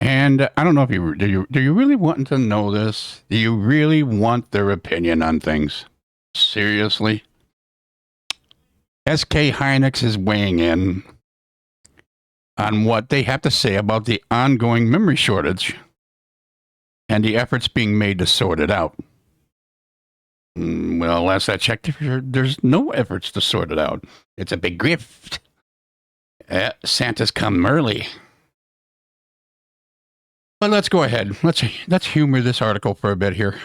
And I don't know if you really want to know this? Do you really want their opinion on things? Seriously? SK Hynix is weighing in on what they have to say about the ongoing memory shortage and the efforts being made to sort it out. Well, last I checked, there's no efforts to sort it out. It's a big grift. Santa's come early. But let's go ahead. Let's humor this article for a bit here.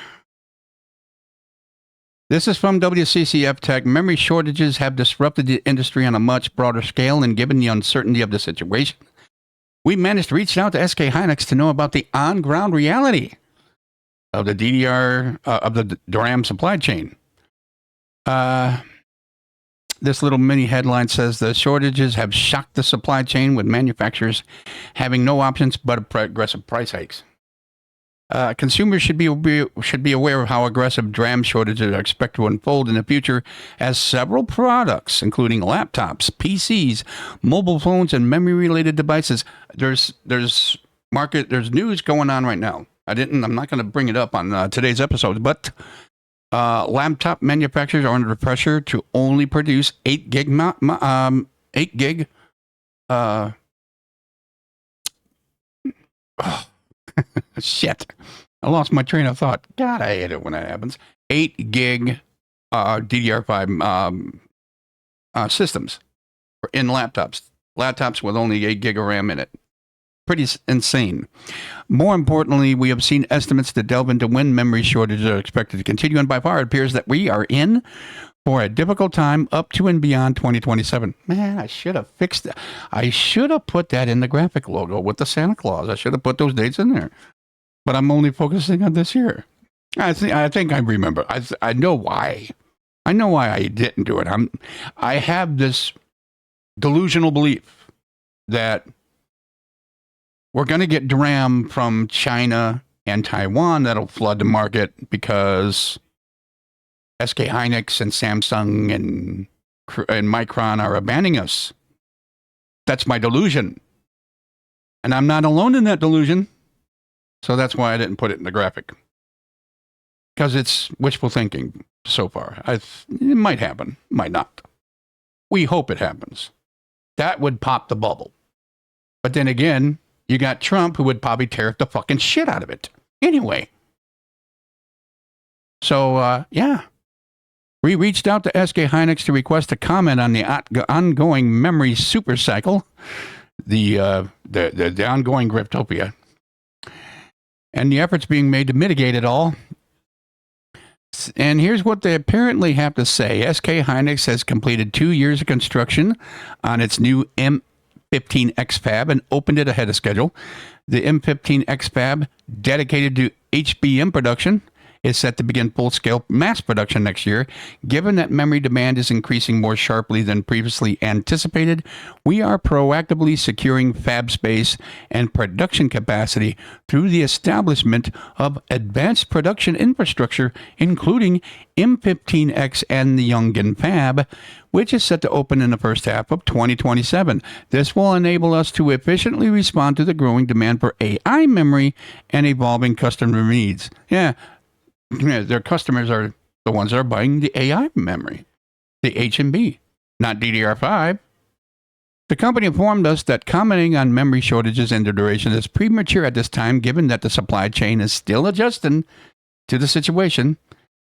This is from WCCF Tech. Memory shortages have disrupted the industry on a much broader scale, and given the uncertainty of the situation, we managed to reach out to SK Hynix to know about the on-ground reality of the DRAM supply chain. This little mini headline says the shortages have shocked the supply chain, with manufacturers having no options but aggressive price hikes. Consumers should be aware of how aggressive DRAM shortages are expected to unfold in the future, as several products, including laptops, PCs, mobile phones, and memory-related devices. There's news going on right now. I'm not going to bring it up on today's episode, but laptop manufacturers are under pressure to only produce 8 gig shit. I lost my train of thought. God, I hate it when that happens. 8 gig DDR5 systems in laptops. Laptops with only 8 gig of RAM in it. Pretty insane. More importantly, we have seen estimates that delve into when memory shortages are expected to continue, and by far it appears that we are in for a difficult time up to and beyond 2027. Man, I should have fixed that. I should have put that in the graphic logo with the Santa Claus. I should have put those dates in there. But I'm only focusing on this year. I think I remember. I know why. I know why I didn't do it. I have this delusional belief that we're going to get DRAM from China and Taiwan that'll flood the market because SK Hynix and Samsung and Micron are abandoning us. That's my delusion. And I'm not alone in that delusion. So that's why I didn't put it in the graphic. Because it's wishful thinking so far. It might happen, might not. We hope it happens. That would pop the bubble. But then again, you got Trump, who would probably tariff the fucking shit out of it. Anyway. So, yeah. We reached out to SK Hynix to request a comment on the ongoing memory supercycle, the ongoing griftopia, and the efforts being made to mitigate it all. And here's what they apparently have to say. SK Hynix has completed 2 years of construction on its new M15X fab and opened it ahead of schedule. The M15X fab, dedicated to HBM production, is set to begin full-scale mass production next year. Given that memory demand is increasing more sharply than previously anticipated, we are proactively securing fab space and production capacity through the establishment of advanced production infrastructure, including M15X and the Yongin fab, which is set to open in the first half of 2027. This will enable us to efficiently respond to the growing demand for AI memory and evolving customer needs. Yeah, their customers are the ones that are buying the AI memory, the HMB, not DDR5. The company informed us that commenting on memory shortages and their duration is premature at this time, given that the supply chain is still adjusting to the situation,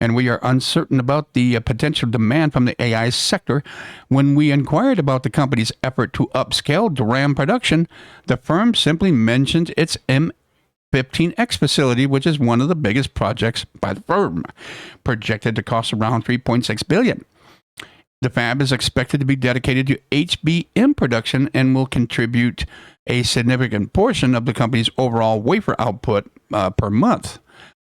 and we are uncertain about the potential demand from the AI sector. When we inquired about the company's effort to upscale DRAM production, the firm simply mentioned its M15X facility, which is one of the biggest projects by the firm, projected to cost around $3.6 billion. The fab is expected to be dedicated to HBM production and will contribute a significant portion of the company's overall wafer output per month.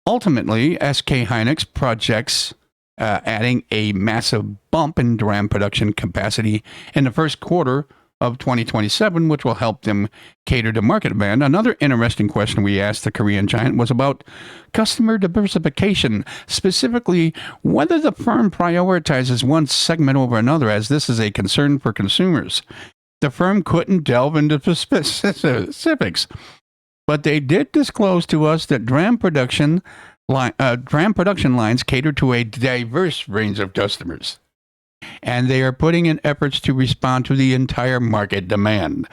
Ultimately, SK Hynix projects adding a massive bump in DRAM production capacity in the first quarter of 2027, which will help them cater to market demand. Another interesting question we asked the Korean giant was about customer diversification, specifically whether the firm prioritizes one segment over another, as this is a concern for consumers. The firm couldn't delve into specifics. But they did disclose to us that DRAM production lines cater to a diverse range of customers, and they are putting in efforts to respond to the entire market demand.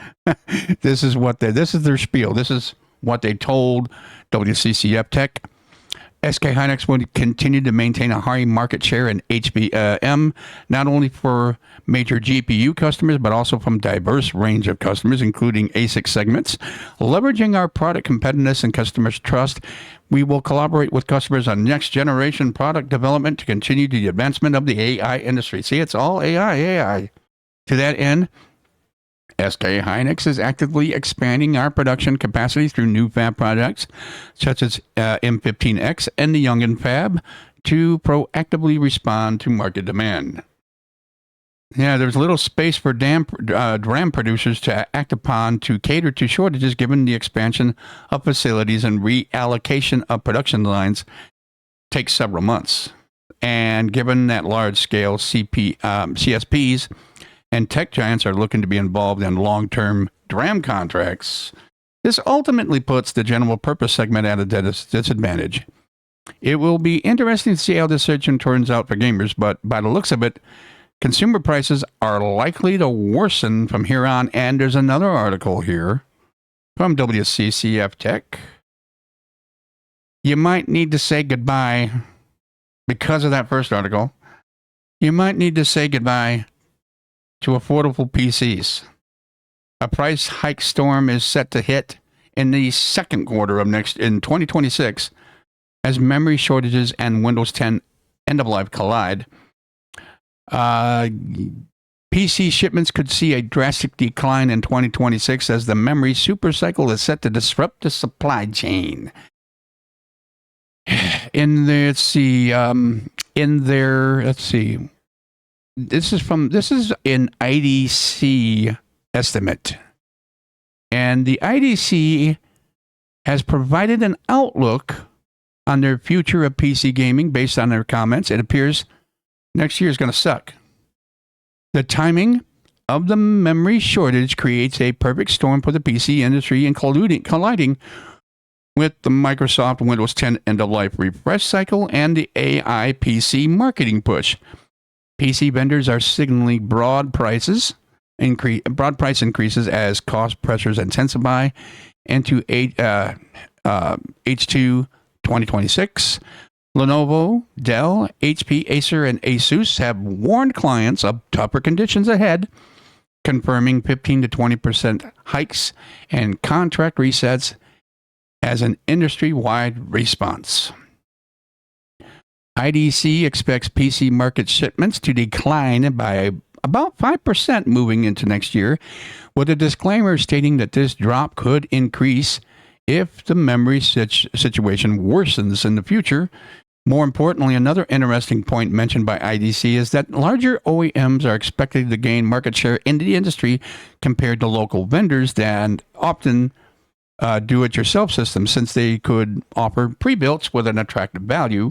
This is their spiel. This is what they told WCCF Tech. SK Hynix would continue to maintain a high market share in HBM, not only for major GPU customers, but also from diverse range of customers, including ASIC segments. Leveraging our product competitiveness and customers' trust, we will collaborate with customers on next generation product development to continue the advancement of the AI industry. See, it's all AI. To that end, SK Hynix is actively expanding our production capacity through new fab projects, such as M15X and the Youngin fab, to proactively respond to market demand. Yeah, there's little space for DRAM producers to act upon to cater to shortages given the expansion of facilities and reallocation of production lines takes several months. And given that large-scale CSPs and tech giants are looking to be involved in long-term DRAM contracts, this ultimately puts the general purpose segment at a disadvantage. It will be interesting to see how this decision turns out for gamers, but by the looks of it, consumer prices are likely to worsen from here on. And there's another article here from WCCF Tech. You might need to say goodbye because of that first article. You might need to say goodbye to affordable PCs. A price hike storm is set to hit in the second quarter of in 2026 as memory shortages and Windows 10 end of life collide. PC shipments could see a drastic decline in 2026 as the memory supercycle is set to disrupt the supply chain. This is an IDC estimate. And the IDC has provided an outlook on their future of PC gaming based on their comments. It appears next year is going to suck. The timing of the memory shortage creates a perfect storm for the PC industry and colliding with the Microsoft Windows 10 end-of-life refresh cycle and the AI PC marketing push. PC vendors are signaling broad price increases as cost pressures intensify into H2 2026. Lenovo, Dell, HP, Acer, and Asus have warned clients of tougher conditions ahead, confirming 15 to 20% hikes and contract resets as an industry-wide response. IDC expects PC market shipments to decline by about 5% moving into next year, with a disclaimer stating that this drop could increase if the memory situation worsens in the future. More importantly, another interesting point mentioned by IDC is that larger OEMs are expected to gain market share in the industry compared to local vendors that often do-it-yourself systems, since they could offer pre-builts with an attractive value,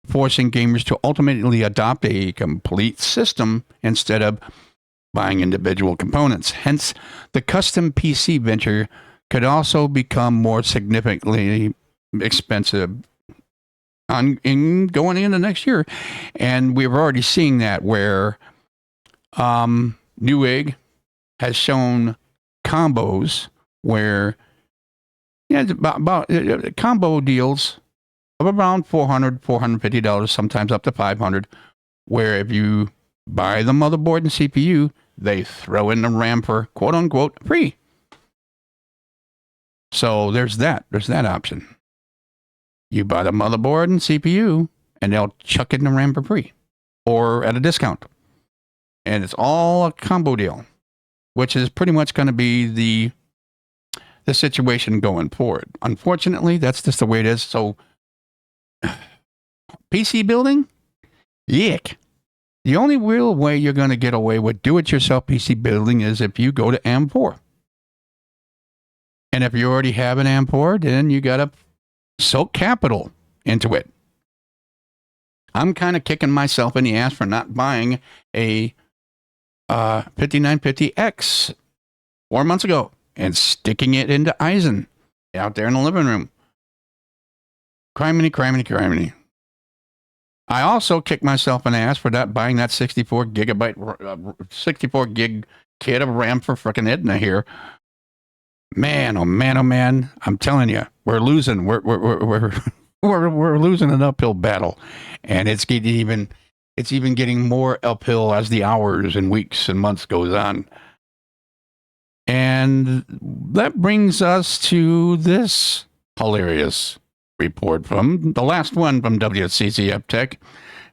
forcing gamers to ultimately adopt a complete system instead of buying individual components. Hence, the custom PC venture could also become more significantly expensive in going into next year. And we're already seeing that where Newegg has shown combos where about combo deals of around $400, $450, sometimes up to $500, where if you buy the motherboard and CPU, they throw in the RAM for quote unquote free. So there's that option. You buy the motherboard and CPU, and they'll chuck in the RAM for free or at a discount. And it's all a combo deal, which is pretty much going to be the situation going forward. Unfortunately, that's just the way it is. So PC building? Yick. The only real way you're going to get away with do-it-yourself PC building is if you go to AM4. And if you already have an AM4, then you got to soak capital into it. I'm kind of kicking myself in the ass for not buying a 5950X 4 months ago and sticking it into Eisen out there in the living room. Criminy, criminy, criminy. I also kicked myself in the ass for buying that 64 gig kit of RAM for frickin' Edna here. Man, oh man, oh man! I'm telling you, we're losing. We're losing an uphill battle, and it's even getting more uphill as the hours and weeks and months goes on. And that brings us to this hilarious report from the last one from WCCF Tech,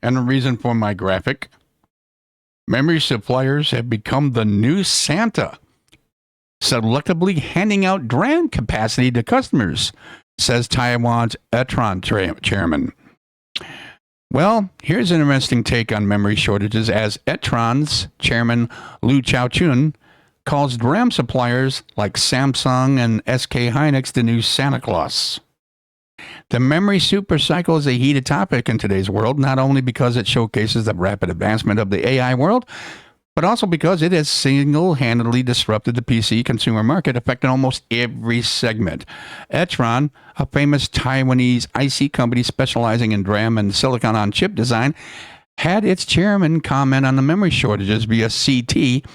and the reason for my graphic: memory suppliers have become the new Santa, selectively handing out DRAM capacity to customers, says Taiwan's Etron chairman. Well, here's an interesting take on memory shortages, as Etron's chairman Lu Chao-Chun calls DRAM suppliers like Samsung and SK Hynix the new Santa Claus. The memory supercycle is a heated topic in today's world, not only because it showcases the rapid advancement of the AI world, but also because it has single-handedly disrupted the PC consumer market, affecting almost every segment. Etron, a famous Taiwanese IC company specializing in DRAM and silicon-on-chip design, had its chairman comment on the memory shortages via CT,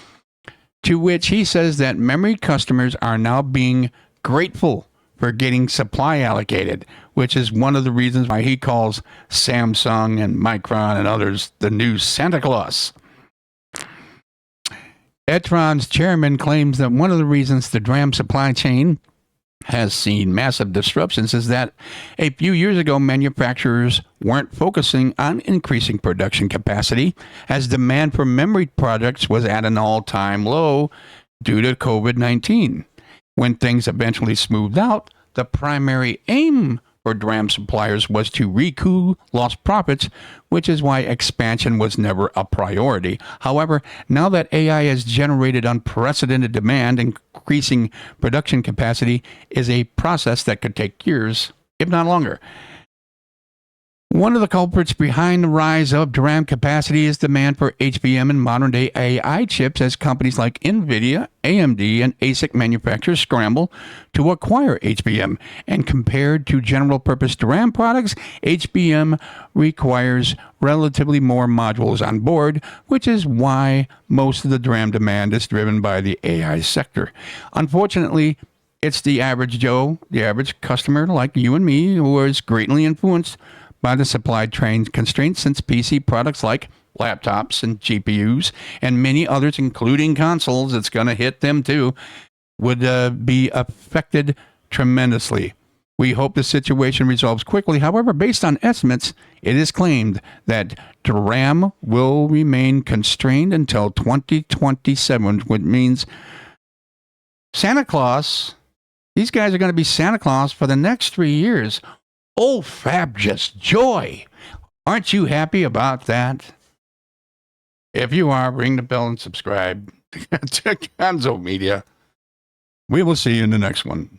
to which he says that memory customers are now being grateful for getting supply allocated, which is one of the reasons why he calls Samsung and Micron and others the new Santa Claus. Etron's chairman claims that one of the reasons the DRAM supply chain has seen massive disruptions is that a few years ago, manufacturers weren't focusing on increasing production capacity, as demand for memory products was at an all-time low due to COVID-19. When things eventually smoothed out, the primary aim for DRAM suppliers was to recoup lost profits, which is why expansion was never a priority. However, now that AI has generated unprecedented demand, increasing production capacity is a process that could take years, if not longer. One of the culprits behind the rise of DRAM capacity is demand for HBM and modern-day AI chips, as companies like NVIDIA, AMD, and ASIC manufacturers scramble to acquire HBM. And compared to general-purpose DRAM products, HBM requires relatively more modules on board, which is why most of the DRAM demand is driven by the AI sector. Unfortunately, it's the average Joe, the average customer like you and me, who is greatly influenced by the supply chain constraints, since PC products like laptops and GPUs and many others, including consoles, it's going to hit them too, would be affected tremendously. We hope the situation resolves quickly. However, based on estimates, it is claimed that DRAM will remain constrained until 2027, which means Santa Claus, these guys are going to be Santa Claus for the next 3 years. Oh, fabulous joy. Aren't you happy about that? If you are, ring the bell and subscribe to Gonzo Media. We will see you in the next one.